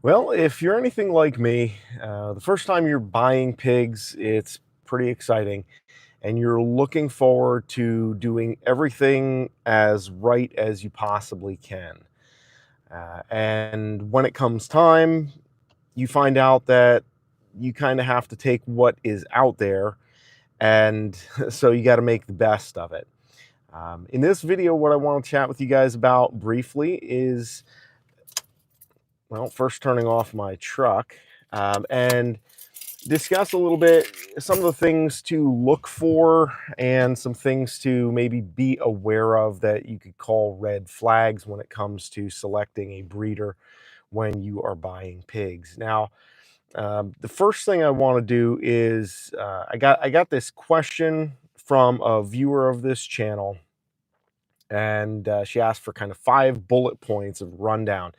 Well, if you're anything like me, the first time you're buying pigs, it's pretty exciting, and you're looking forward to doing everything as right as you possibly can. And when it comes time, you find out that you kind of have to take what is out there, and so you got to make the best of it. In this video, what I want to chat with you guys about briefly is, well, first turning off my truck, and discuss a little bit some of the things to look for and some things to maybe be aware of that you could call red flags when it comes to selecting a breeder when you are buying pigs. Now, the first thing I want to do is I got this question from a viewer of this channel, and she asked for kind of 5 bullet points of rundown.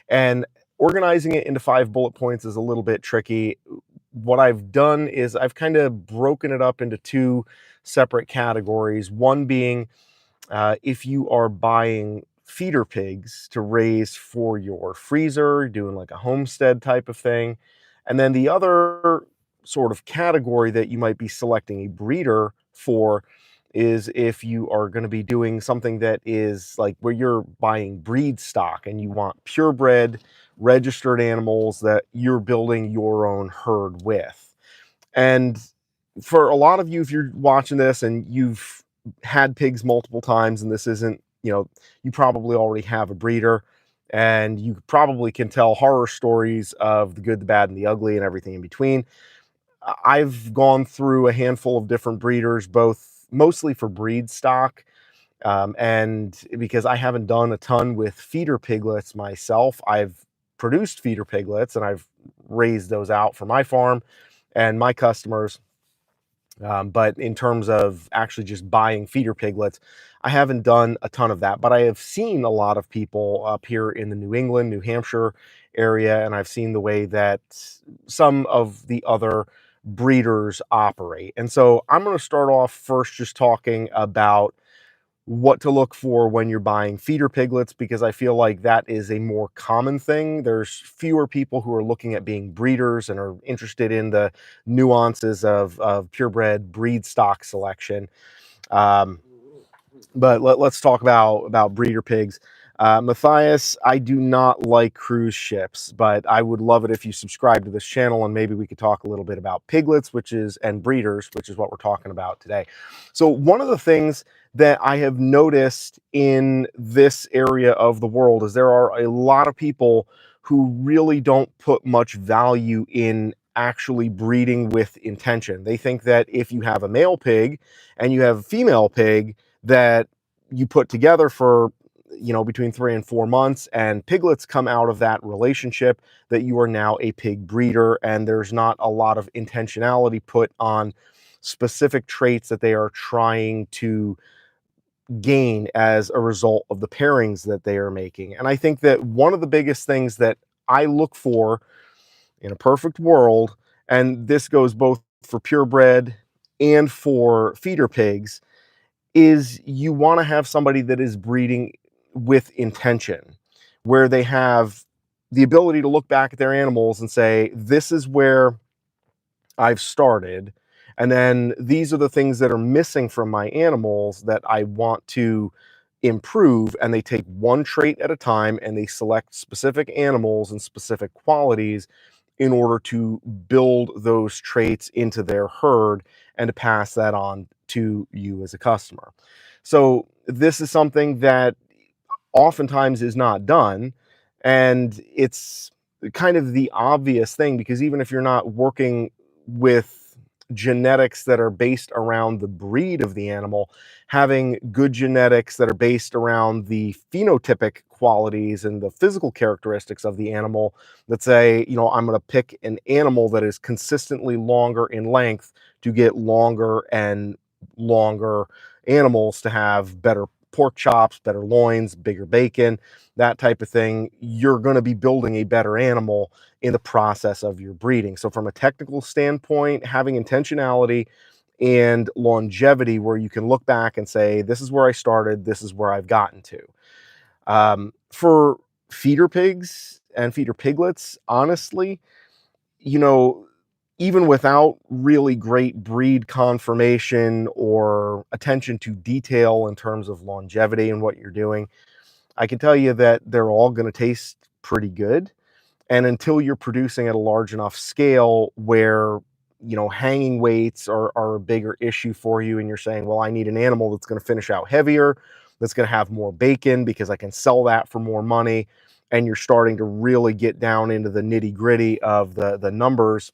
And organizing it into 5 bullet points is a little bit tricky. What I've done is I've kind of broken it up into two separate categories. One being if you are buying feeder pigs to raise for your freezer, doing like a homestead type of thing. And then the other sort of category that you might be selecting a breeder for is if you are going to be doing something that is like where you're buying breed stock and you want purebred registered animals that you're building your own herd with. And for a lot of you, if you're watching this and you've had pigs multiple times and this isn't, you probably already have a breeder, and you probably can tell horror stories of the good, the bad, and the ugly and everything in between. I've gone through a handful of different breeders, both mostly for breed stock. And because I haven't done a ton with feeder piglets myself, I've produced feeder piglets and I've raised those out for my farm and my customers. But in terms of actually just buying feeder piglets, I haven't done a ton of that. But I have seen a lot of people up here in the New England, New Hampshire area, and I've seen the way that some of the other breeders operate. And so I'm going to start off first just talking about what to look for when you're buying feeder piglets, because I feel like that is a more common thing. There's fewer people who are looking at being breeders and are interested in the nuances of purebred breed stock selection. Um, but let's talk about breeder pigs. Matthias, I do not like cruise ships, but I would love it if you subscribe to this channel and maybe we could talk a little bit about piglets, and breeders, which is what we're talking about today. So one of the things that I have noticed in this area of the world is there are a lot of people who really don't put much value in actually breeding with intention. They think that if you have a male pig and you have a female pig that you put together for between 3 and 4 months, and piglets come out of that relationship, that you are now a pig breeder, and there's not a lot of intentionality put on specific traits that they are trying to gain as a result of the pairings that they are making. And I think that one of the biggest things that I look for in a perfect world, and this goes both for purebred and for feeder pigs, is you want to have somebody that is breeding with intention, where they have the ability to look back at their animals and say, this is where I've started, and then these are the things that are missing from my animals that I want to improve. And they take one trait at a time and they select specific animals and specific qualities in order to build those traits into their herd and to pass that on to you as a customer. So this is something that oftentimes is not done, and it's kind of the obvious thing, because even if you're not working with genetics that are based around the breed of the animal, having good genetics that are based around the phenotypic qualities and the physical characteristics of the animal, that say, I'm going to pick an animal that is consistently longer in length to get longer and longer animals, to have better pork chops, better loins, bigger bacon, that type of thing. You're going to be building a better animal in the process of your breeding. So from a technical standpoint, having intentionality and longevity, where you can look back and say, this is where I started, this is where I've gotten to. For feeder pigs, and feeder piglets, honestly, you know, even without really great breed confirmation or attention to detail in terms of longevity and what you're doing, I can tell you that they're all going to taste pretty good. And until you're producing at a large enough scale where, hanging weights are a bigger issue for you, and you're saying, well, I need an animal that's going to finish out heavier, that's going to have more bacon because I can sell that for more money. And you're starting to really get down into the nitty gritty of the numbers,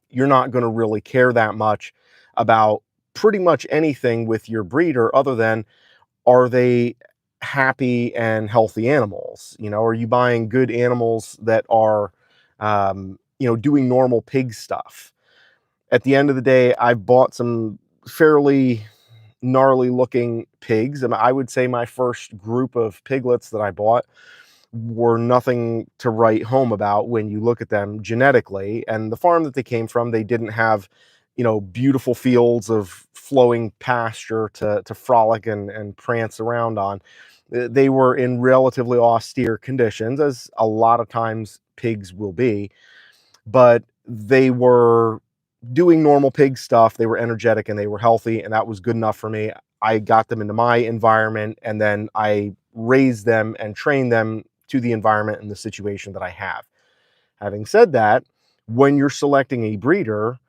you're not going to really care that much about pretty much anything with your breeder other than, are they happy and healthy animals? Are you buying good animals that are, doing normal pig stuff? At the end of the day, I've bought some fairly gnarly looking pigs. And I would say my first group of piglets that I bought were nothing to write home about when you look at them genetically. And the farm that they came from, they didn't have, beautiful fields of flowing pasture to frolic and prance around on. They were in relatively austere conditions, as a lot of times pigs will be, but they were doing normal pig stuff. They were energetic and they were healthy, and that was good enough for me. I got them into my environment, and then I raised them and trained them to the environment and the situation that I have. Having said that, when you're selecting a breeder,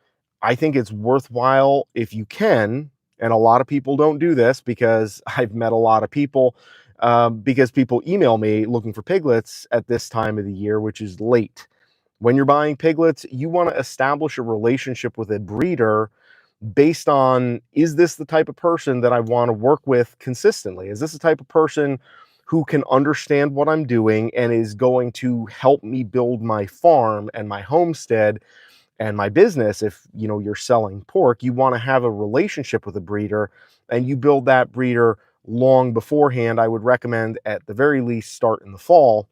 I think it's worthwhile if you can, and a lot of people don't do this because I've met a lot of people, because people email me looking for piglets at this time of the year, which is late. When you're buying piglets, you want to establish a relationship with a breeder based on, is this the type of person that I want to work with consistently? Is this the type of person who can understand what I'm doing and is going to help me build my farm and my homestead and my business? If you're selling pork, you want to have a relationship with a breeder, and you build that breeder long beforehand. I would recommend at the very least start in the fall,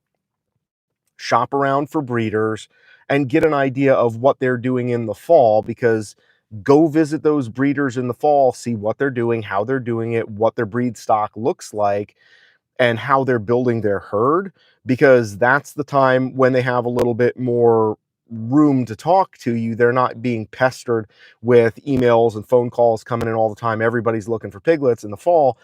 shop around for breeders and get an idea of what they're doing in the fall, because go visit those breeders in the fall, see what they're doing, how they're doing it, what their breed stock looks like, and how they're building their herd, because that's the time when they have a little bit more room to talk to you. They're not being pestered with emails and phone calls coming in all the time. Everybody's looking for piglets in the fall.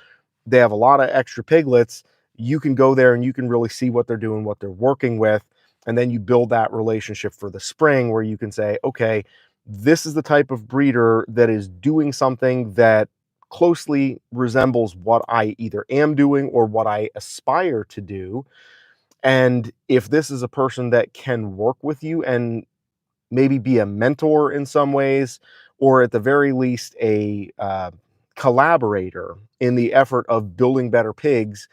They have a lot of extra piglets. You can go there and you can really see what they're doing, what they're working with. And then you build that relationship for the spring where you can say, okay, this is the type of breeder that is doing something that closely resembles what I either am doing or what I aspire to do. And if this is a person that can work with you and maybe be a mentor in some ways, or at the very least a collaborator in the effort of building better pigs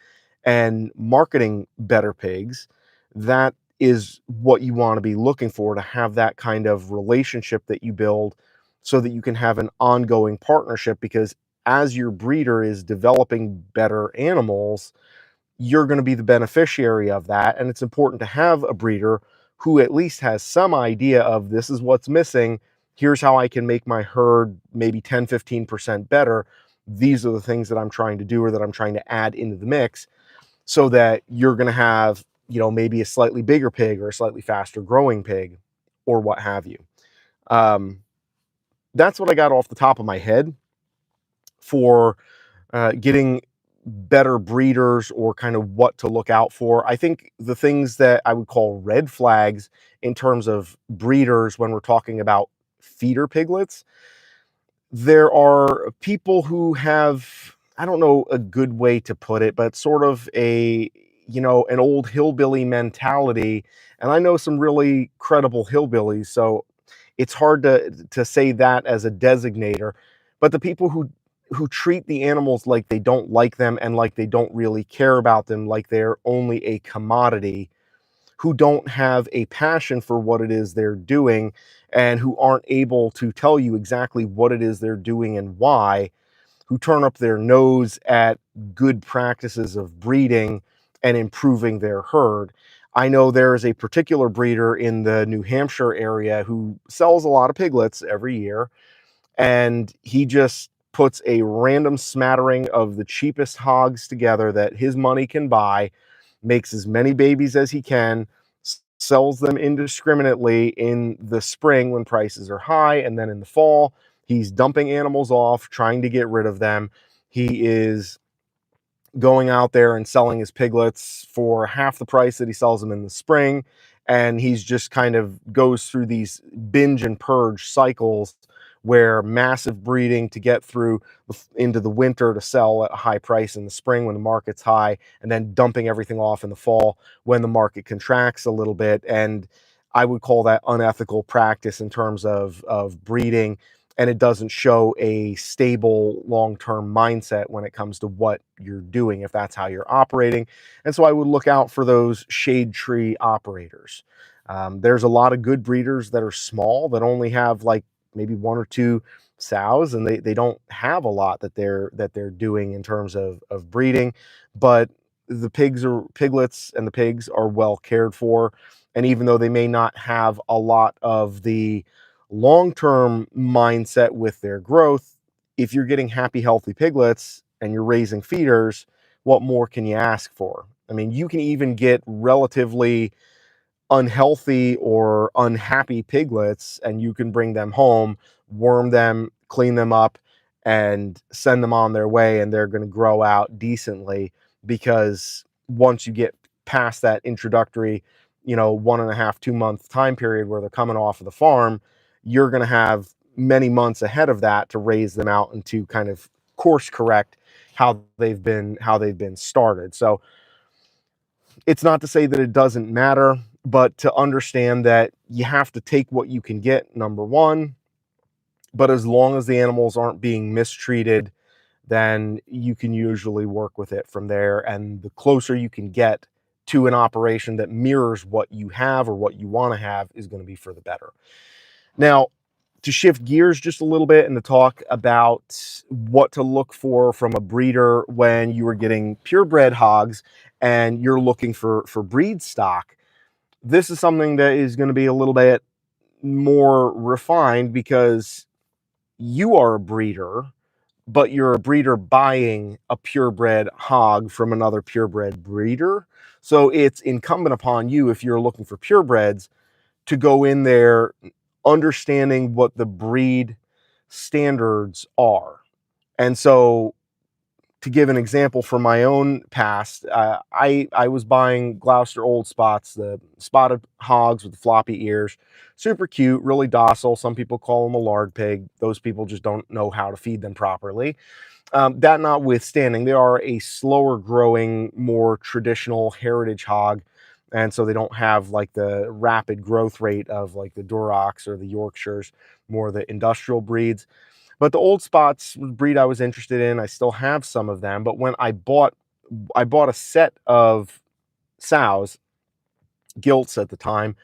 and marketing better pigs, that is what you want to be looking for, to have that kind of relationship that you build so that you can have an ongoing partnership. Because as your breeder is developing better animals, you're going to be the beneficiary of that. And it's important to have a breeder who at least has some idea of, this is what's missing. Here's how I can make my herd maybe 10-15% better. These are the things that I'm trying to do or that I'm trying to add into the mix, so that you're going to have, maybe a slightly bigger pig or a slightly faster growing pig or what have you. Um, that's what I got off the top of my head for getting better breeders, or kind of what to look out for. I think the things that I would call red flags in terms of breeders when we're talking about feeder piglets, there are people who have, I don't know a good way to put it, but sort of an old hillbilly mentality. And I know some really credible hillbillies, so it's hard to say that as a designator. But the people who treat the animals like they don't like them and like they don't really care about them, like they're only a commodity, who don't have a passion for what it is they're doing, and who aren't able to tell you exactly what it is they're doing and why, who turn up their nose at good practices of breeding and improving their herd. I know there is a particular breeder in the New Hampshire area who sells a lot of piglets every year, and he just puts a random smattering of the cheapest hogs together that his money can buy, makes as many babies as he can, sells them indiscriminately in the spring when prices are high, and then in the fall, he's dumping animals off, trying to get rid of them. He is going out there and selling his piglets for half the price that he sells them in the spring. And he's just kind of goes through these binge and purge cycles where massive breeding to get through into the winter to sell at a high price in the spring when the market's high, and then dumping everything off in the fall when the market contracts a little bit. And I would call that unethical practice in terms of breeding, and it doesn't show a stable long-term mindset when it comes to what you're doing, if that's how you're operating. And so I would look out for those shade tree operators. There's a lot of good breeders that are small that only have like maybe one or two sows, and they don't have a lot that they're doing in terms of breeding. But the piglets and the pigs are well cared for, and even though they may not have a lot of the long-term mindset with their growth, if you're getting happy, healthy piglets and you're raising feeders, what more can you ask for? I mean, you can even get relatively unhealthy or unhappy piglets, and you can bring them home, worm them, clean them up, and send them on their way, and they're going to grow out decently, because once you get past that introductory, 1.5, 2 month time period where they're coming off of the farm, you're going to have many months ahead of that to raise them out and to kind of course correct how they've been started. So it's not to say that it doesn't matter, but to understand that you have to take what you can get, number one. But as long as the animals aren't being mistreated, then you can usually work with it from there. And the closer you can get to an operation that mirrors what you have or what you want to have is going to be for the better. Now, to shift gears just a little bit and to talk about what to look for from a breeder when you are getting purebred hogs and you're looking for breed stock, this is something that is going to be a little bit more refined, because you are a breeder, but you're a breeder buying a purebred hog from another purebred breeder. So it's incumbent upon you, if you're looking for purebreds, to go in there understanding what the breed standards are. And so, to give an example from my own past, I was buying Gloucester Old Spots, the spotted hogs with the floppy ears. Super cute, really docile. Some people call them a lard pig. Those people just don't know how to feed them properly. That notwithstanding, they are a slower growing, more traditional heritage hog. And so they don't have like the rapid growth rate of like the Durocs or the Yorkshires, more the industrial breeds. But the Old Spots breed I was interested in. I still have some of them. But when I bought a set of sows, gilts at the time.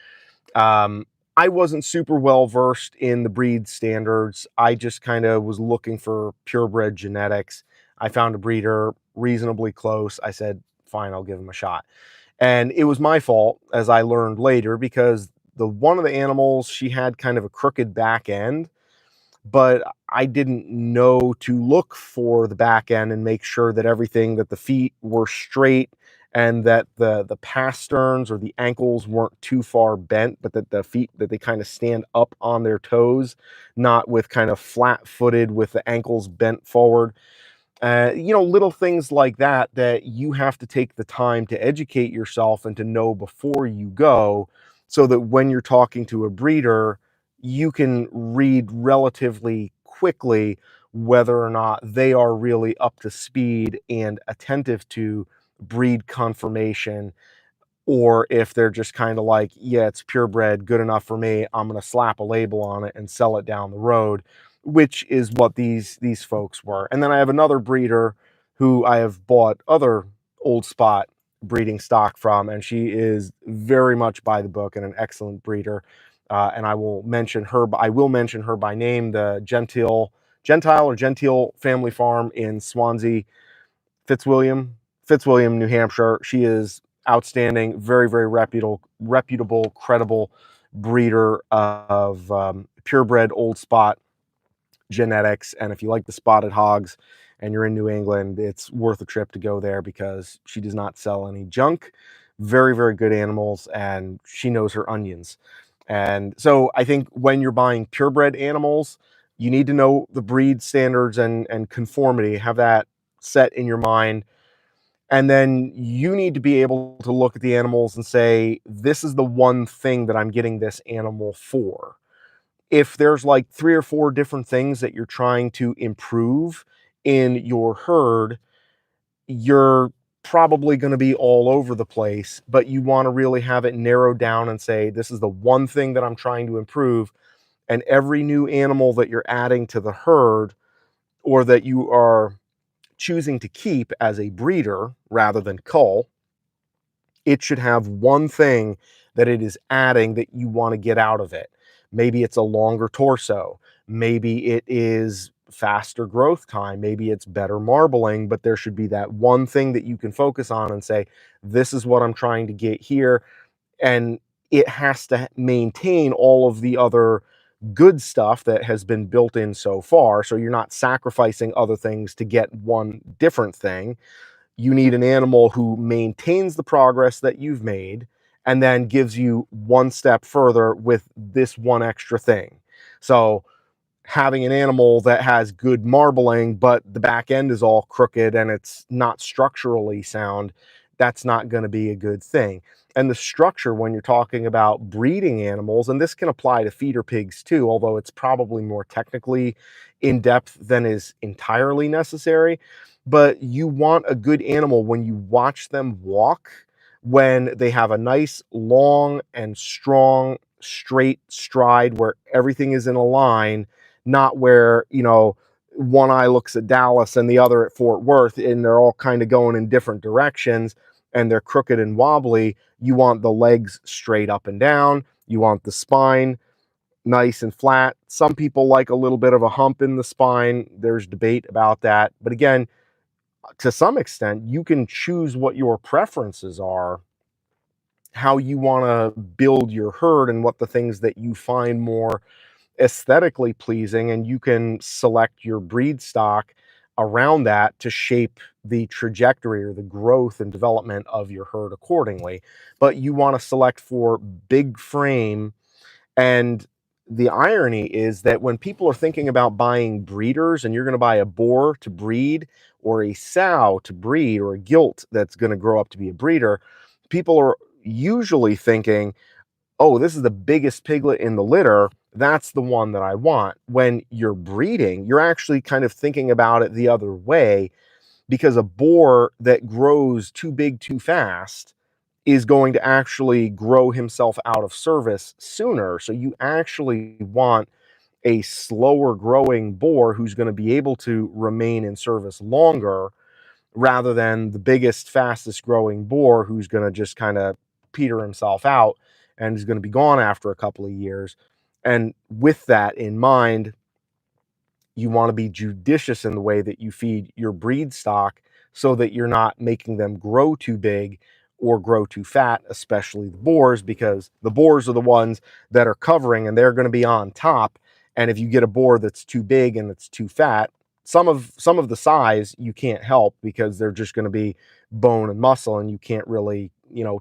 Um, I wasn't super well versed in the breed standards. I just kind of was looking for purebred genetics. I found a breeder reasonably close. I said, fine, I'll give him a shot. And it was my fault, as I learned later, because the one of the animals, she had kind of a crooked back end, but I didn't know to look for the back end and make sure that everything, that the feet were straight, and that the pasterns or the ankles weren't too far bent, but that the feet, that they kind of stand up on their toes, not with kind of flat footed with the ankles bent forward. Little things like that, that you have to take the time to educate yourself and to know before you go, so that when you're talking to a breeder, you can read relatively quickly whether or not they are really up to speed and attentive to breed confirmation, or if they're just kind of like, yeah, it's purebred, good enough for me, I'm going to slap a label on it and sell it down the road, which is what these folks were. And then I have another breeder who I have bought other Old Spot breeding stock from, and she is very much by the book and an excellent breeder. And I will mention her by name, the Gentile family farm in Swansea, Fitzwilliam, New Hampshire. She is outstanding, very, very reputable, credible breeder of purebred Old Spot genetics. And if you like the spotted hogs and you're in New England, it's worth a trip to go there, because she does not sell any junk, very, very good animals, and she knows her onions. And so I think when you're buying purebred animals, you need to know the breed standards and conformity, have that set in your mind. And then you need to be able to look at the animals and say, this is the one thing that I'm getting this animal for. If there's like 3 or 4 different things that you're trying to improve in your herd, you're probably going to be all over the place, but you want to really have it narrowed down and say, this is the one thing that I'm trying to improve. And every new animal that you're adding to the herd, or that you are choosing to keep as a breeder rather than cull, it should have one thing that it is adding that you want to get out of it. Maybe it's a longer torso. Maybe it is faster growth time. Maybe it's better marbling, but there should be that one thing that you can focus on and say, this is what I'm trying to get here. And it has to maintain all of the other good stuff that has been built in so far. So you're not sacrificing other things to get one different thing. You need an animal who maintains the progress that you've made and then gives you one step further with this one extra thing. So having an animal that has good marbling, but the back end is all crooked and it's not structurally sound, that's not going to be a good thing. And the structure, when you're talking about breeding animals, and this can apply to feeder pigs too, although it's probably more technically in depth than is entirely necessary. But you want a good animal when you watch them walk, when they have a nice, long and strong, straight stride where everything is in a line, not where, one eye looks at Dallas and the other at Fort Worth, and they're all kind of going in different directions and they're crooked and wobbly. You want the legs straight up and down. You want the spine nice and flat. Some people like a little bit of a hump in the spine. There's debate about that. But again, to some extent, you can choose what your preferences are, how you want to build your herd, and what the things that you find more aesthetically pleasing, and you can select your breed stock around that to shape the trajectory or the growth and development of your herd accordingly. But you want to select for big frame. And the irony is that when people are thinking about buying breeders, and you're going to buy a boar to breed or a sow to breed or a gilt that's going to grow up to be a breeder, people are usually thinking, oh, this is the biggest piglet in the litter, that's the one that I want. When you're breeding, you're actually kind of thinking about it the other way, because a boar that grows too big too fast is going to actually grow himself out of service sooner. So you actually want a slower growing boar who's going to be able to remain in service longer, rather than the biggest, fastest growing boar who's going to just kind of peter himself out and is going to be gone after a couple of years. And with that in mind, you want to be judicious in the way that you feed your breed stock, so that you're not making them grow too big or grow too fat, especially the boars, because the boars are the ones that are covering and they're going to be on top. And if you get a boar that's too big and it's too fat, some of the size you can't help, because they're just going to be bone and muscle and you can't really,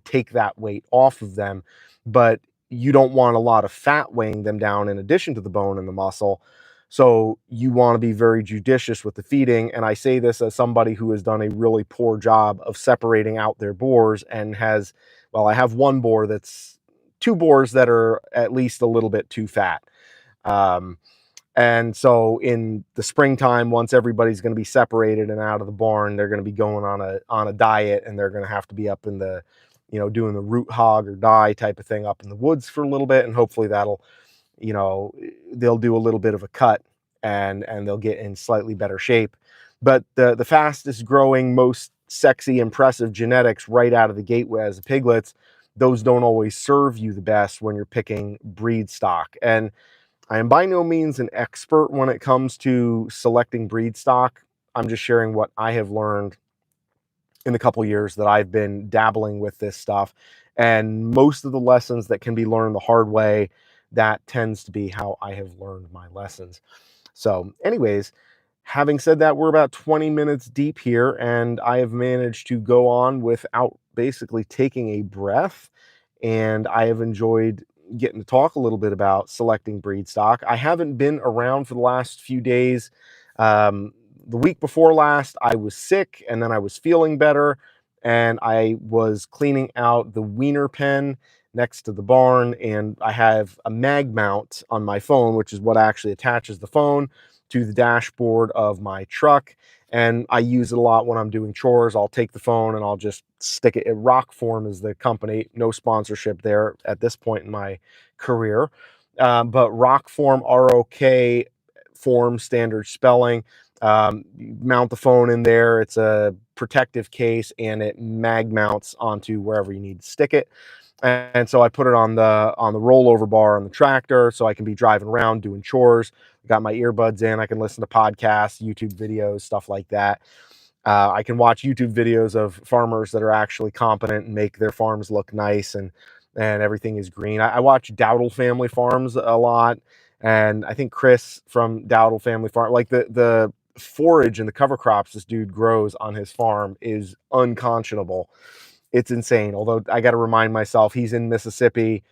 take that weight off of them. But you don't want a lot of fat weighing them down in addition to the bone and the muscle. So you want to be very judicious with the feeding. And I say this as somebody who has done a really poor job of separating out their boars, and I have two boars that are at least a little bit too fat. Um, and so in the springtime, once everybody's going to be separated and out of the barn, they're going to be going on a diet, and they're going to have to be up in the, doing the root hog or die type of thing up in the woods for a little bit. And hopefully that'll, you know, they'll do a little bit of a cut, and they'll get in slightly better shape. But the fastest growing, most sexy, impressive genetics right out of the gate as the piglets, those don't always serve you the best when you're picking breed stock. And I am by no means an expert when it comes to selecting breed stock. I'm just sharing what I have learned in the couple years that I've been dabbling with this stuff. And most of the lessons that can be learned the hard way, that tends to be how I have learned my lessons. So anyways, having said that, we're about 20 minutes deep here, and I have managed to go on without basically taking a breath, and I have enjoyed getting to talk a little bit about selecting breed stock. I haven't been around for the last few days. Um, the week before last, I was sick, and then I was feeling better, and I was cleaning out the weaner pen next to the barn, and I have a mag mount on my phone, which is what actually attaches the phone to the dashboard of my truck. And I use it a lot when I'm doing chores. I'll take the phone and I'll just stick it. Rockform is the company. No sponsorship there at this point in my career. But Rockform, ROK form, standard spelling. You mount the phone in there. It's a protective case, and it mag mounts onto wherever you need to stick it. And so I put it on the rollover bar on the tractor, so I can be driving around doing chores. Got my earbuds in. I can listen to podcasts, YouTube videos, stuff like that. I can watch YouTube videos of farmers that are actually competent and make their farms look nice, and everything is green. I watch Dowdle Family Farms a lot, and I think Chris from Dowdle Family Farm, like the forage and the cover crops this dude grows on his farm is unconscionable. It's insane. Although I got to remind myself he's in Mississippi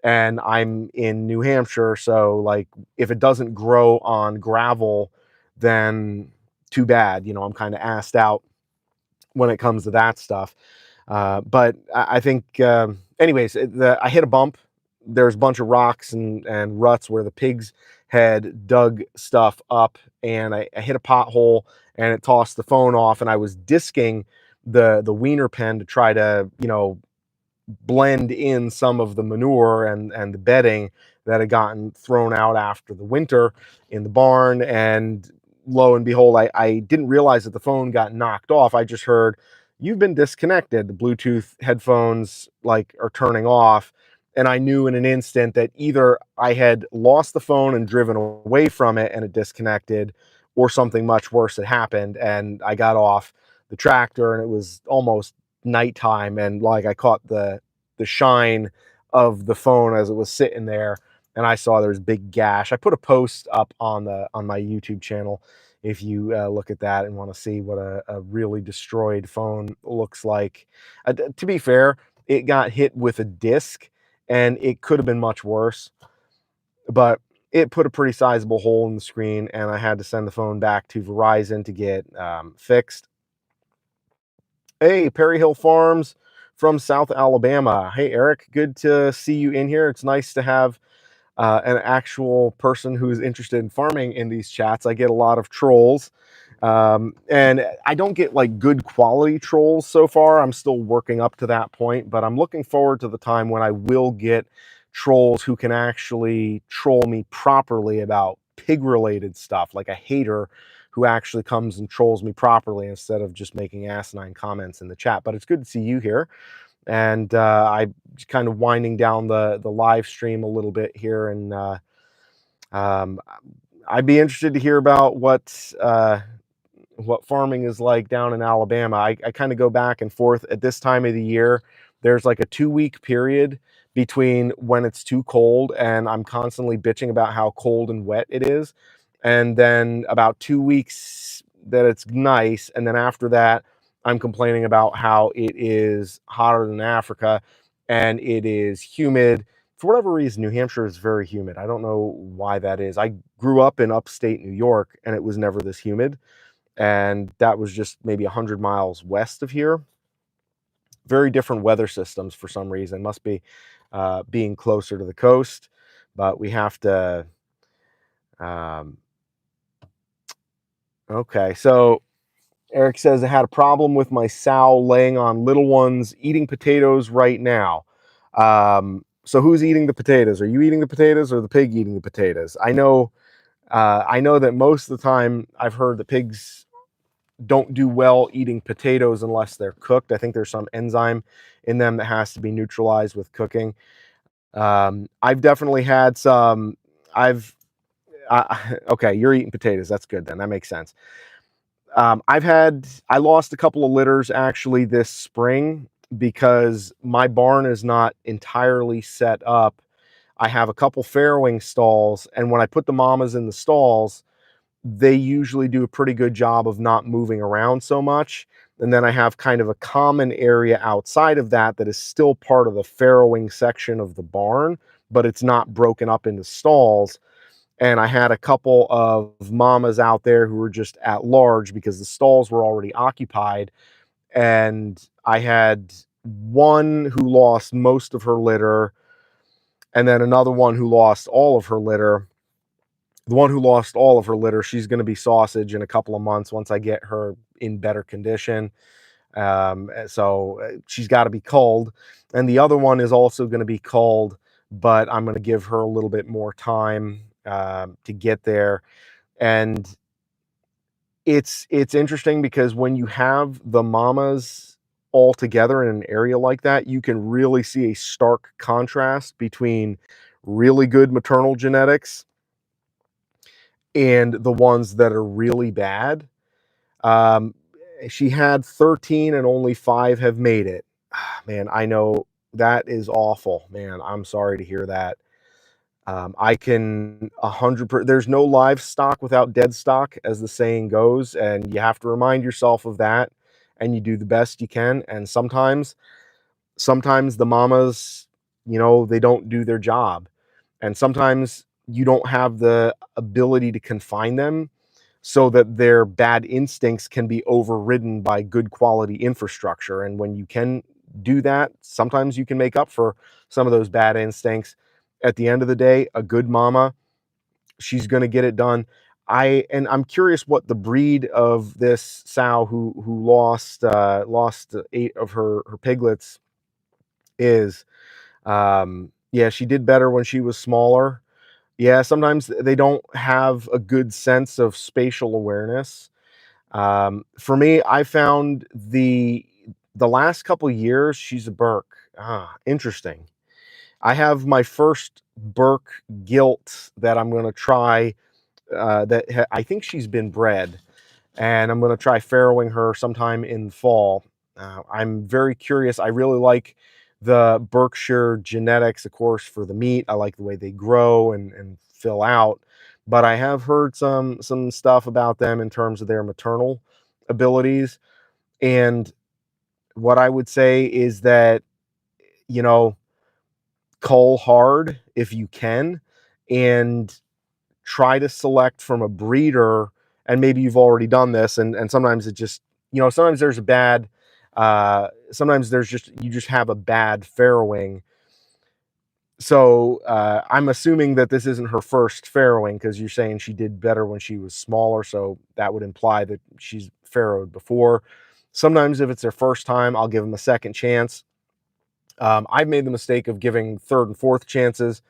and I'm in New Hampshire. So like if it doesn't grow on gravel, then too bad. You know, I'm kind of assed out when it comes to that stuff. But I think, anyways, I hit a bump. There's a bunch of rocks and ruts where the pigs had dug stuff up, and I hit a pothole and it tossed the phone off, and I was disking the weaner pen to try to, you know, blend in some of the manure and the bedding that had gotten thrown out after the winter in the barn. And lo and behold, I didn't realize that the phone got knocked off. I just heard, "You've been disconnected." The Bluetooth headphones like are turning off. And I knew in an instant that either I had lost the phone and driven away from it and it disconnected, or something much worse had happened. And I got off the tractor and it was almost nighttime, and like I caught the shine of the phone as it was sitting there, and I saw there was a big gash. I put a post up on my YouTube channel if you look at that and want to see what a really destroyed phone looks like. To be fair, it got hit with a disc and it could have been much worse, but it put a pretty sizable hole in the screen, and I had to send the phone back to Verizon to get fixed. Hey, Perry Hill Farms from South Alabama. Hey, Eric, good to see you in here. It's nice to have an actual person who's interested in farming in these chats. I get a lot of trolls, and I don't get like good quality trolls so far. I'm still working up to that point, but I'm looking forward to the time when I will get trolls who can actually troll me properly about pig-related stuff, like a hater who actually comes and trolls me properly instead of just making asinine comments in the chat. But it's good to see you here. And I'm kind of winding down the live stream a little bit here, and um, I'd be interested to hear about what farming is like down in Alabama. I kind of go back and forth at this time of the year. There's like a 2-week period between when it's too cold and I'm constantly bitching about how cold and wet it is, and then about 2 weeks that it's nice, and then after that I'm complaining about how it is hotter than Africa and it is humid. For whatever reason, New Hampshire is very humid. I don't know why that is. I grew up in upstate New York and it was never this humid, and that was just maybe 100 miles west of here. Very different weather systems for some reason. Must be being closer to the coast, but we have to okay, so Eric says, "I had a problem with my sow laying on little ones eating potatoes right now." So who's eating the potatoes? Are you eating the potatoes or the pig eating the potatoes? I know that most of the time I've heard that pigs don't do well eating potatoes unless they're cooked. I think there's some enzyme in them that has to be neutralized with cooking. I've definitely had some. Okay, you're eating potatoes. That's good then. That makes sense. I lost a couple of litters actually this spring because my barn is not entirely set up. I have a couple farrowing stalls, and when I put the mamas in the stalls, they usually do a pretty good job of not moving around so much. And then I have kind of a common area outside of that that is still part of the farrowing section of the barn, but it's not broken up into stalls. And I had a couple of mamas out there who were just at large because the stalls were already occupied. And I had one who lost most of her litter, and then another one who lost all of her litter. The one who lost all of her litter, she's going to be sausage in a couple of months once I get her in better condition. So she's got to be culled. And the other one is also going to be culled, but I'm going to give her a little bit more time to get there. And it's interesting because when you have the mamas all together in an area like that, you can really see a stark contrast between really good maternal genetics and the ones that are really bad. Um, she had 13 and only 5 have made it. Man, I know that is awful, man. I'm sorry to hear that. I can 100%. There's no livestock without dead stock, as the saying goes, and you have to remind yourself of that, and you do the best you can. And sometimes the mamas, they don't do their job, and sometimes you don't have the ability to confine them so that their bad instincts can be overridden by good quality infrastructure. And when you can do that, sometimes you can make up for some of those bad instincts. At the end of the day, a good mama, she's going to get it done. I'm curious what the breed of this sow who lost 8 of her piglets is. Yeah, she did better when she was smaller. Yeah, sometimes they don't have a good sense of spatial awareness. For me, I found the last couple years she's a Burke. Interesting. I have my first Burke gilt that I'm going to try. I think she's been bred, and I'm going to try farrowing her sometime in fall. I'm very curious. I really like the Berkshire genetics, of course, for the meat. I like the way they grow and fill out, but I have heard some stuff about them in terms of their maternal abilities. And what I would say is that, you know, cull hard if you can, and try to select from a breeder. And maybe you've already done this, and sometimes it just, sometimes there's a bad, sometimes there's just, you just have a bad farrowing. So I'm assuming that this isn't her first farrowing, because you're saying she did better when she was smaller, so that would imply that she's farrowed before. Sometimes if it's their first time, I'll give them a second chance. I've made the mistake of giving third and fourth chances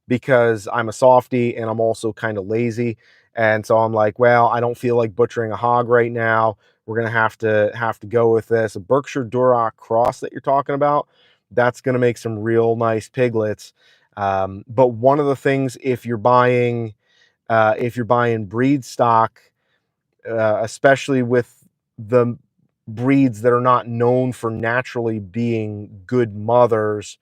because I'm a softie and I'm also kind of lazy. And so I'm like, well, I don't feel like butchering a hog right now. We're gonna have to go with this. A Berkshire Duroc cross that you're talking about, that's gonna make some real nice piglets. But one of the things, if you're buying breed stock, especially with the breeds that are not known for naturally being good mothers,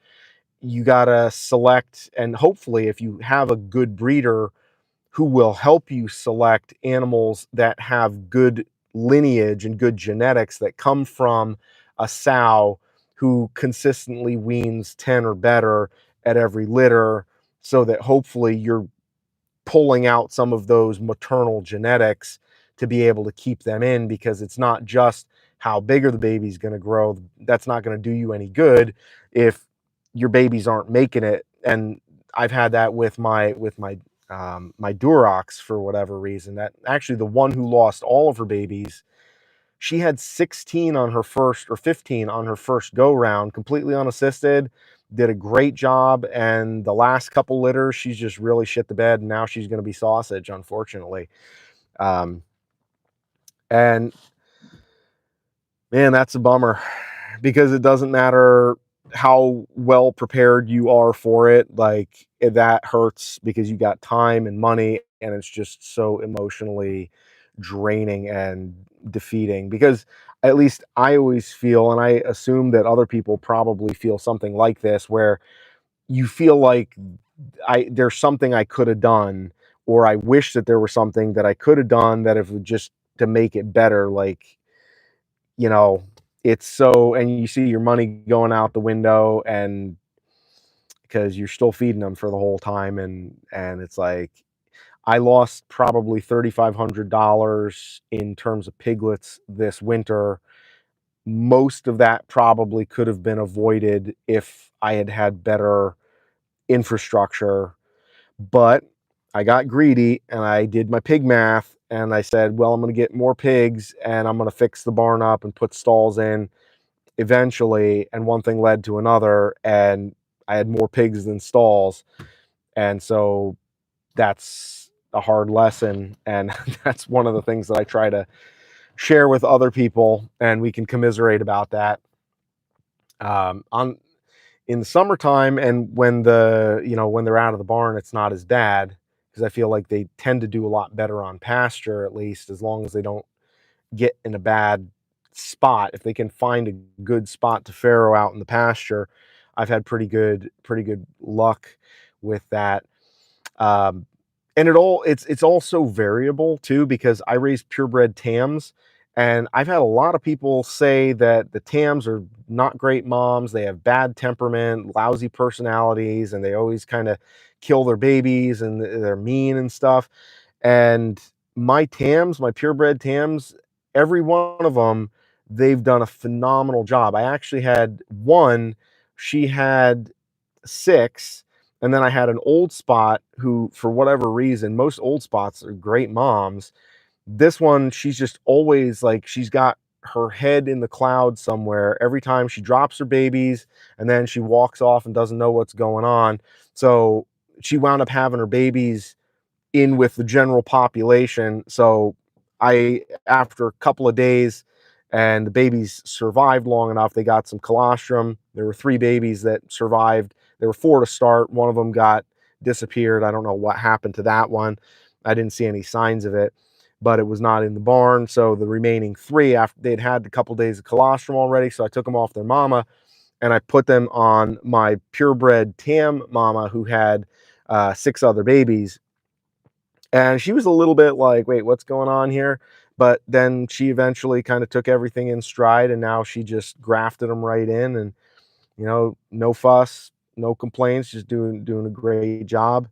you got to select, and hopefully if you have a good breeder who will help you select animals that have good lineage and good genetics that come from a sow who consistently weans 10 or better at every litter, so that hopefully you're pulling out some of those maternal genetics to be able to keep them in, because it's not just how big are the baby's going to grow. That's not going to do you any good if your babies aren't making it. And I've had that with my Durocs for whatever reason. That actually, the one who lost all of her babies, she had 16 on her first, or 15 on her first go round, completely unassisted, did a great job. And the last couple litters, she's just really shit the bed. And now she's going to be sausage, unfortunately. Um, and man, that's a bummer, because it doesn't matter how well prepared you are for it. Like, that hurts because you got time and money, and it's just so emotionally draining and defeating. Because at least I always feel, and I assume that other people probably feel something like this, where you feel like there's something I could have done, or I wish that there was something that I could have done that if just to make it better. Like, you know, it's so, and you see your money going out the window, and because you're still feeding them for the whole time, and it's like I lost probably $3,500 in terms of piglets this winter. Most of that probably could have been avoided if I had had better infrastructure, but I got greedy and I did my pig math and I said, well, I'm going to get more pigs and I'm going to fix the barn up and put stalls in eventually. And one thing led to another, and I had more pigs than stalls. And so that's a hard lesson. And that's one of the things that I try to share with other people, and we can commiserate about that. On In the summertime, and when when they're out of the barn, it's not as bad because I feel like they tend to do a lot better on pasture, at least as long as they don't get in a bad spot. If they can find a good spot to farrow out in the pasture, I've had pretty good luck with that. Um, and it's also variable too, because I raise purebred Tams, and I've had a lot of people say that the Tams are not great moms. They have bad temperament, lousy personalities, and they always kind of kill their babies and they're mean and stuff. And my Tams, my purebred Tams, every one of them, they've done a phenomenal job. I actually had one, she had six, and then I had an old spot who, for whatever reason, most old spots are great moms. This one, she's just always like, she's got her head in the clouds somewhere every time she drops her babies, and then she walks off and doesn't know what's going on. So she wound up having her babies in with the general population. So after a couple of days, and the babies survived long enough, they got some colostrum. There were 3 babies that survived. There were 4 to start. One of them got disappeared. I don't know what happened to that one. I didn't see any signs of it, but it was not in the barn. So the remaining 3, after they'd had a couple days of colostrum already, so I took them off their mama and I put them on my purebred Tam mama, who had 6 other babies. And she was a little bit like, wait, what's going on here? But then she eventually kind of took everything in stride, and now she just grafted them right in, and no fuss, no complaints, just doing a great job.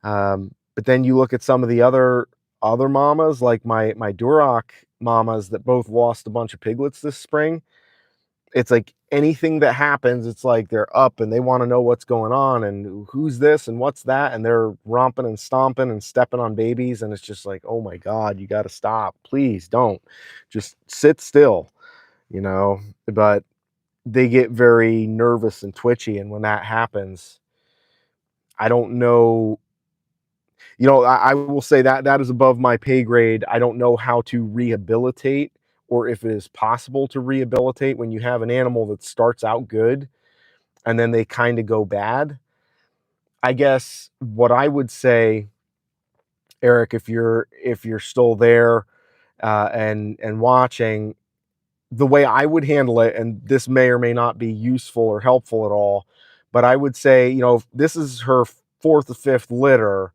But then you look at some of the other mamas, like my Duroc mamas that both lost a bunch of piglets this spring. It's like anything that happens, it's like they're up and they want to know what's going on and who's this and what's that, and they're romping and stomping and stepping on babies, and it's just like, oh my God, you got to stop. Please don't. Just sit still, you know. But they get very nervous and twitchy, and when that happens, I don't know. I will say that that is above my pay grade. I don't know how to rehabilitate, or if it is possible to rehabilitate when you have an animal that starts out good and then they kind of go bad. I guess what I would say, Eric, if you're still there and watching, the way I would handle it, and this may or may not be useful or helpful at all, but I would say, if this is her 4th or 5th litter,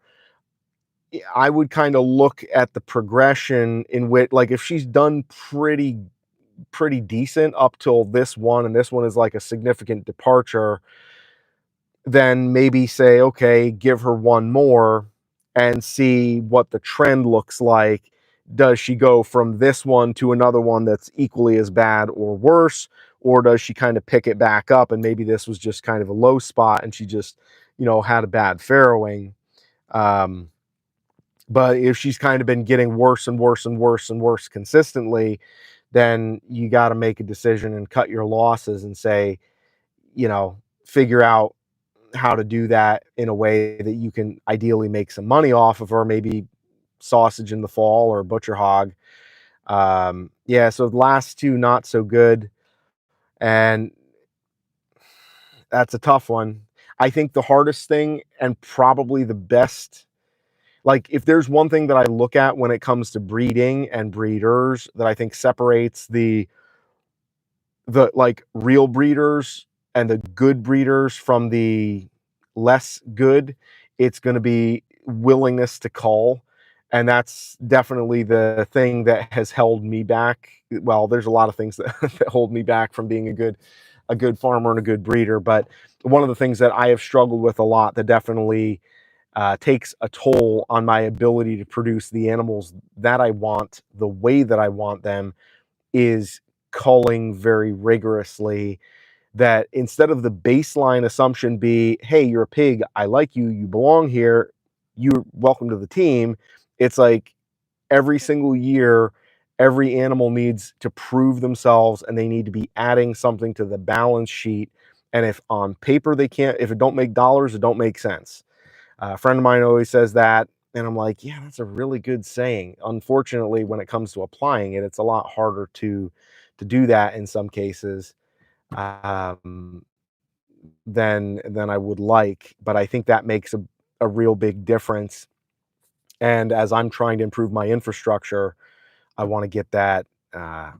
I would kind of look at the progression in which, like, if she's done pretty decent up till this one, and this one is like a significant departure, then maybe say, okay, give her one more and see what the trend looks like. Does she go from this one to another one that's equally as bad or worse? Or does she kind of pick it back up, and maybe this was just kind of a low spot and she just, had a bad farrowing? Um, but if she's kind of been getting worse and worse and worse and worse consistently, then you got to make a decision and cut your losses and say, figure out how to do that in a way that you can ideally make some money off of her, maybe sausage in the fall or butcher hog. Yeah, so the last 2, not so good. And that's a tough one. I think the hardest thing, and probably the best, like, if there's one thing that I look at when it comes to breeding and breeders that I think separates the like real breeders and the good breeders from the less good, it's going to be willingness to cull. And that's definitely the thing that has held me back. Well, there's a lot of things that, that hold me back from being a good farmer and a good breeder. But one of the things that I have struggled with a lot that definitely takes a toll on my ability to produce the animals that I want, the way that I want them, is culling very rigorously. That instead of the baseline assumption be, hey, you're a pig, I like you, you belong here, you're welcome to the team. It's like every single year, every animal needs to prove themselves and they need to be adding something to the balance sheet. And if on paper they can't, if it don't make dollars, it don't make sense. A friend of mine always says that. And I'm like, yeah, that's a really good saying. Unfortunately, when it comes to applying it, it's a lot harder to do that in some cases. Um, than I would like, but I think that makes a real big difference. And as I'm trying to improve my infrastructure, I want to uh,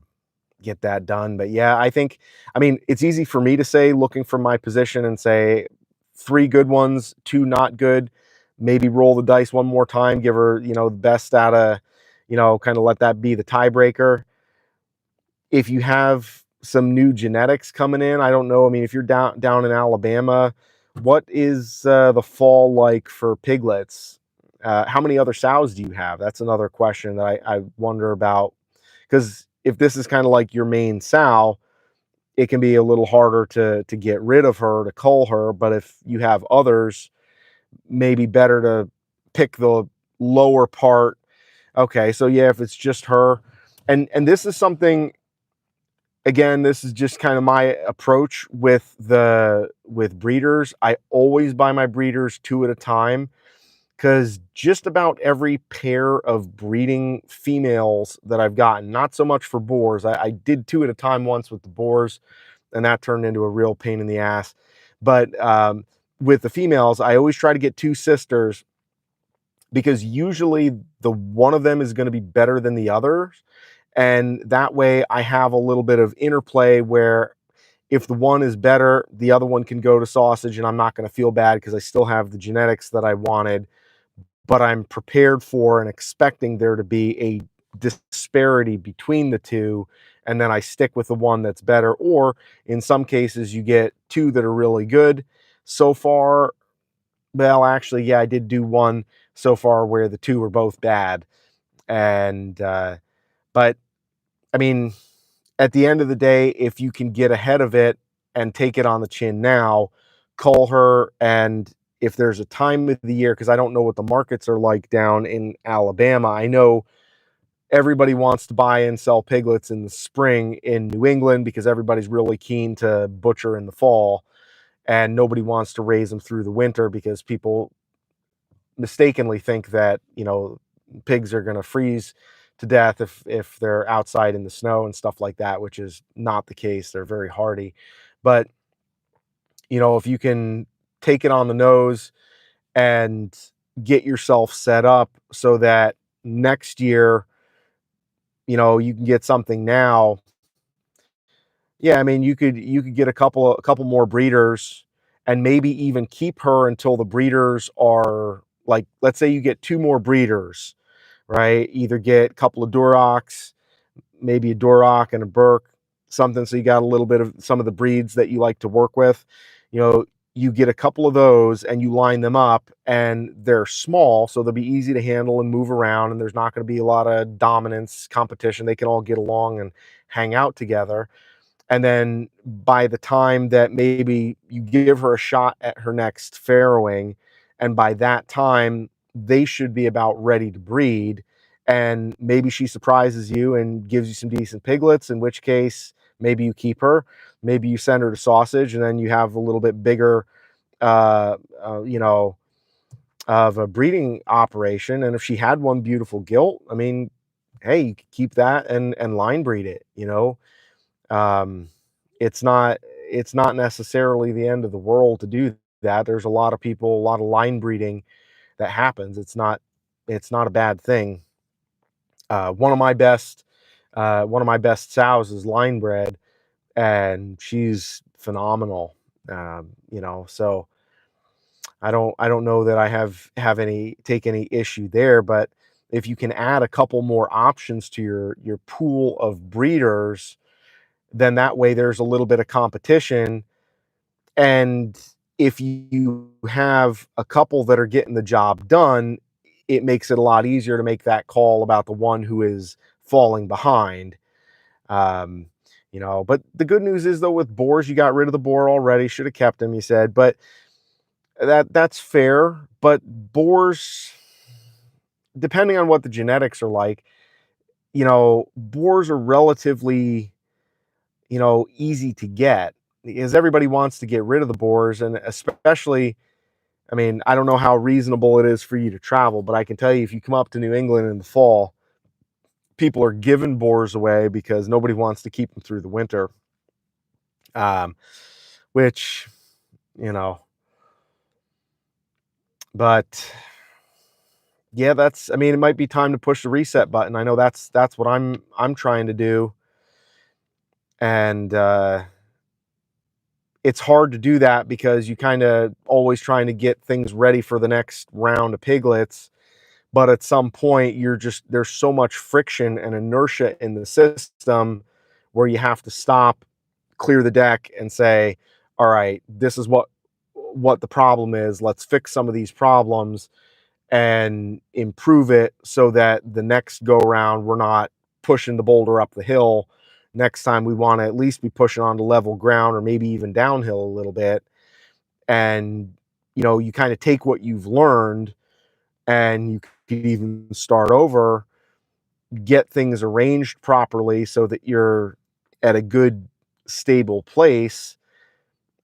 get that done. But yeah, I mean, it's easy for me to say, looking from my position, and say three good ones, two not good. Maybe roll the dice one more time, give her, the best out of, kind of let that be the tiebreaker. If you have some new genetics coming in, I don't know. I mean, if you're down in Alabama, what is the fall like for piglets? How many other sows do you have? That's another question that I wonder about. Because if this is kind of like your main sow, it can be a little harder to get rid of her, to cull her. But if you have others, maybe better to pick the lower part. Okay, so yeah, if it's just her, and this is something, again, this is just kind of my approach with breeders. I always buy my breeders two at a time, because just about every pair of breeding females that I've gotten, not so much for boars. I did two at a time once with the boars, and that turned into a real pain in the ass. But with the females, I always try to get two sisters, because usually the one of them is going to be better than the others. And that way I have a little bit of interplay where if the one is better, the other one can go to sausage, and I'm not going to feel bad because I still have the genetics that I wanted, but I'm prepared for and expecting there to be a disparity between the two. And then I stick with the one that's better. Or in some cases, you get two that are really good. So far, well, actually, yeah, I did do one so far where the two were both bad. And, but I mean, at the end of the day, if you can get ahead of it and take it on the chin now, call her. And if there's a time of the year, because I don't know what the markets are like down in Alabama, I know everybody wants to buy and sell piglets in the spring in New England because everybody's really keen to butcher in the fall, and nobody wants to raise them through the winter because people mistakenly think that, pigs are going to freeze to death if they're outside in the snow and stuff like that, which is not the case. They're very hardy. But if you can take it on the nose and get yourself set up so that next year, you can get something now. Yeah, I mean, you could get a couple more breeders, and maybe even keep her until the breeders are like, let's say you get two more breeders, right? Either get a couple of Durocs, maybe a Duroc and a Burke, something, so you got a little bit of some of the breeds that you like to work with. You know, you get a couple of those and you line them up, and they're small, so they'll be easy to handle and move around, and there's not going to be a lot of dominance competition. They can all get along and hang out together. And then by the time that maybe you give her a shot at her next farrowing, and by that time they should be about ready to breed, and maybe she surprises you and gives you some decent piglets, in which case maybe you keep her, maybe you send her to sausage, and then you have a little bit bigger uh, you know of a breeding operation. And if she had one beautiful gilt, I mean, hey, you could keep that and line breed it. um, it's not it's not necessarily the end of the world to do that. There's a lot of people, a lot of line breeding that happens. It's not a bad thing. Uh, one of my best one of my best sows is line bred, and she's phenomenal. So I don't know that I have any issue there. But if you can add a couple more options to your pool of breeders, then that way there's a little bit of competition. And if you have a couple that are getting the job done, it makes it a lot easier to make that call about the one who is falling behind. Um, but the good news is though, with boars, you got rid of the boar already. Should have kept him, you said, but that's fair. But boars, depending on what the genetics are like, boars are relatively, easy to get because everybody wants to get rid of the boars. And especially, I mean, I don't know how reasonable it is for you to travel, but I can tell you if you come up to New England in the fall, people are giving boars away because nobody wants to keep them through the winter. Um, which, you know, but yeah, I mean, it might be time to push the reset button. I know that's what I'm trying to do. And it's hard to do that because you kind of always trying to get things ready for the next round of piglets. But at some point, there's so much friction and inertia in the system where you have to stop, clear the deck, and say, all right, this is what the problem is. Let's fix some of these problems and improve it so that the next go around, we're not pushing the boulder up the hill. Next time we want to at least be pushing onto level ground or maybe even downhill a little bit. And, you kind of take what you've learned and you could even start over, get things arranged properly so that you're at a good, stable place,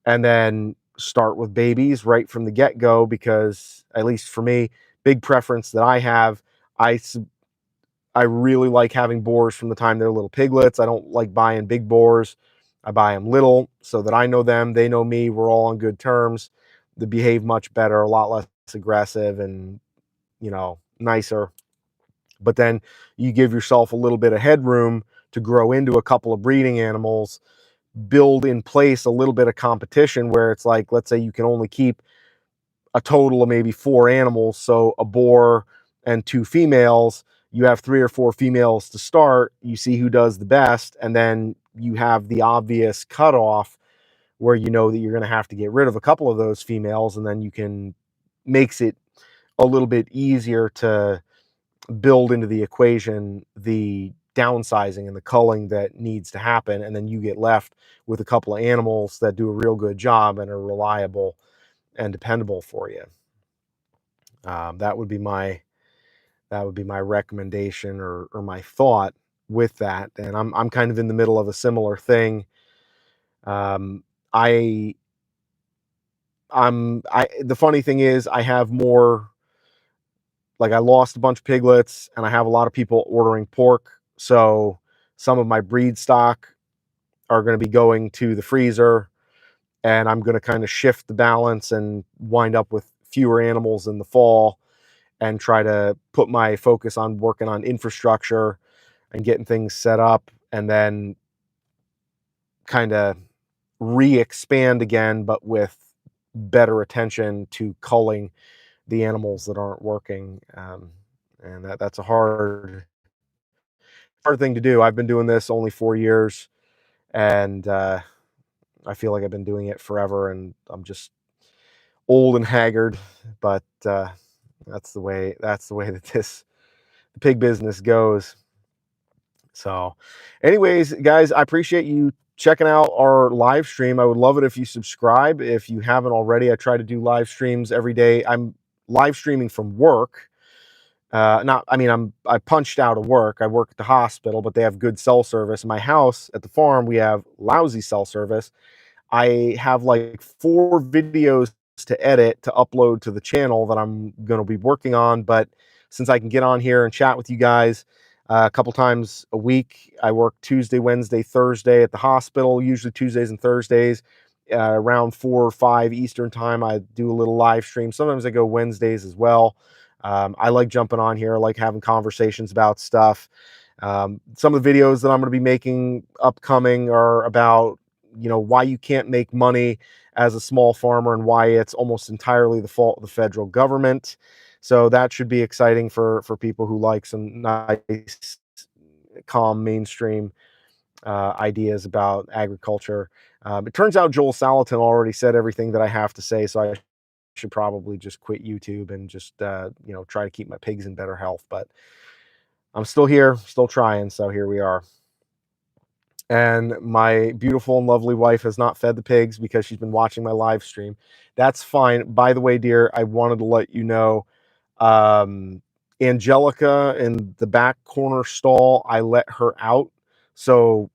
and then start with babies right from the get-go. Because at least for me, big preference that I have, I really like having boars from the time they're little piglets. I don't like buying big boars. I buy them little so that I know them, they know me, we're all on good terms. They behave much better, a lot less aggressive, and nicer. But then you give yourself a little bit of headroom to grow into a couple of breeding animals, build in place a little bit of competition where it's like, let's say you can only keep a total of maybe 4 animals, so a boar and 2 females. You have 3 or 4 females to start. You see who does the best, and then you have the obvious cutoff where you know that you're going to have to get rid of a couple of those females, and then makes it a little bit easier to build into the equation the downsizing and the culling that needs to happen, and then you get left with a couple of animals that do a real good job and are reliable and dependable for you. That would be my recommendation, or my thought with that. And I'm kind of in the middle of a similar thing. Um, I the funny thing is I have more, like, I lost a bunch of piglets and I have a lot of people ordering pork. So some of my breed stock are going to be going to the freezer, and I'm going to kind of shift the balance and wind up with fewer animals in the fall and try to put my focus on working on infrastructure and getting things set up, and then kind of re-expand again, but with better attention to culling the animals that aren't working. And that's a hard thing to do. I've been doing this only 4 years, and I feel like I've been doing it forever, and I'm just old and haggard. But that's the way that the pig business goes. So, anyways, guys, I appreciate you checking out our live stream. I would love it if you subscribe. If you haven't already, I try to do live streams every day. I'm live streaming from work. Not, I mean, I punched out of work. I work at the hospital, but they have good cell service. In my house at the farm, we have lousy cell service. I have like 4 videos to edit to upload to the channel that I'm going to be working on. But since I can get on here and chat with you guys a couple times a week, I work Tuesday, Wednesday, Thursday at the hospital, usually Tuesdays and Thursdays. Around 4 or 5 Eastern time, I do a little live stream. Sometimes I go Wednesdays as well. I like jumping on here. I like having conversations about stuff. Some of the videos that I'm going to be making upcoming are about, why you can't make money as a small farmer and why it's almost entirely the fault of the federal government. So that should be exciting for people who like some nice, calm, mainstream ideas about agriculture. It turns out Joel Salatin already said everything that I have to say, so I should probably just quit YouTube and just try to keep my pigs in better health. But I'm still here, still trying. So here we are. And my beautiful and lovely wife has not fed the pigs because she's been watching my live stream. That's fine. By the way, dear, I wanted to let you know, um, Angelica in the back corner stall, I let her out. So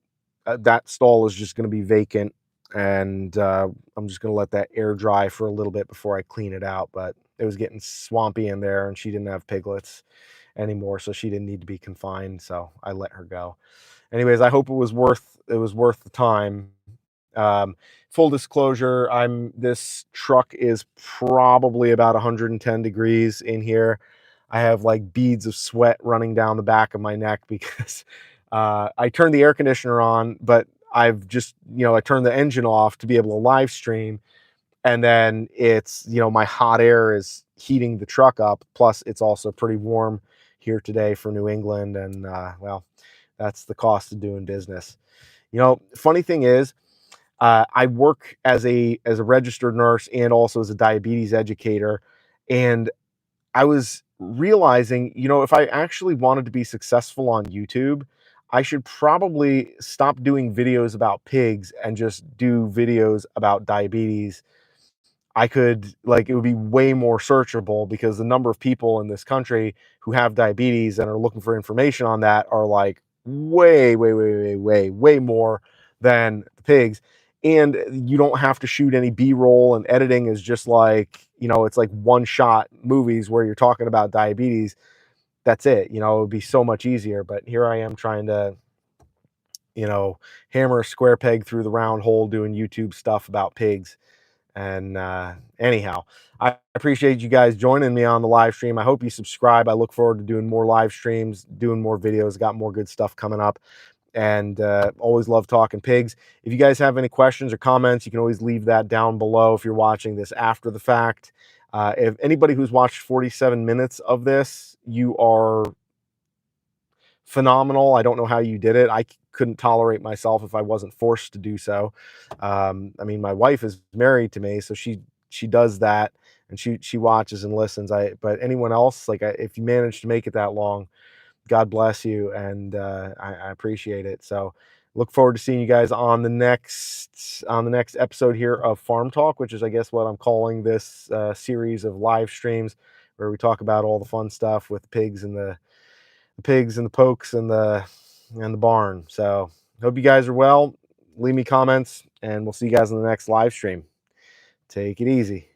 that stall is just going to be vacant. And I'm just going to let that air dry for a little bit before I clean it out. But it was getting swampy in there and she didn't have piglets anymore. So she didn't need to be confined. So I let her go. Anyways, I hope it was worth the time. Um, Full disclosure, this truck is probably about 110 degrees in here. I have like beads of sweat running down the back of my neck because I turned the air conditioner on, but I've just, I turned the engine off to be able to live stream. And then it's, my hot air is heating the truck up. Plus, it's also pretty warm here today for New England. And well, that's the cost of doing business. Funny thing is, I work as a registered nurse and also as a diabetes educator, and I was realizing, if I actually wanted to be successful on YouTube, I should probably stop doing videos about pigs and just do videos about diabetes. It would be way more searchable because the number of people in this country who have diabetes and are looking for information on that are like way, way, way, way, way, way more than the pigs. And you don't have to shoot any B-roll, and editing is just like, it's like one shot movies where you're talking about diabetes. That's it. It would be so much easier. But here I am trying to, hammer a square peg through the round hole doing YouTube stuff about pigs. And anyhow, I appreciate you guys joining me on the live stream. I hope you subscribe. I look forward to doing more live streams, doing more videos, got more good stuff coming up. And always love talking pigs. If you guys have any questions or comments, you can always leave that down below if you're watching this after the fact. If anybody who's watched 47 minutes of this, you are phenomenal. I don't know how you did it. I couldn't tolerate myself if I wasn't forced to do so. I mean, my wife is married to me, so she does that and she watches and listens. But anyone else, if you manage to make it that long, God bless you, and I appreciate it. So look forward to seeing you guys on the next episode here of Farm Talk, which is, I guess, what I'm calling this series of live streams where we talk about all the fun stuff with the pokes and the barn. So hope you guys are well. Leave me comments, and we'll see you guys in the next live stream. Take it easy.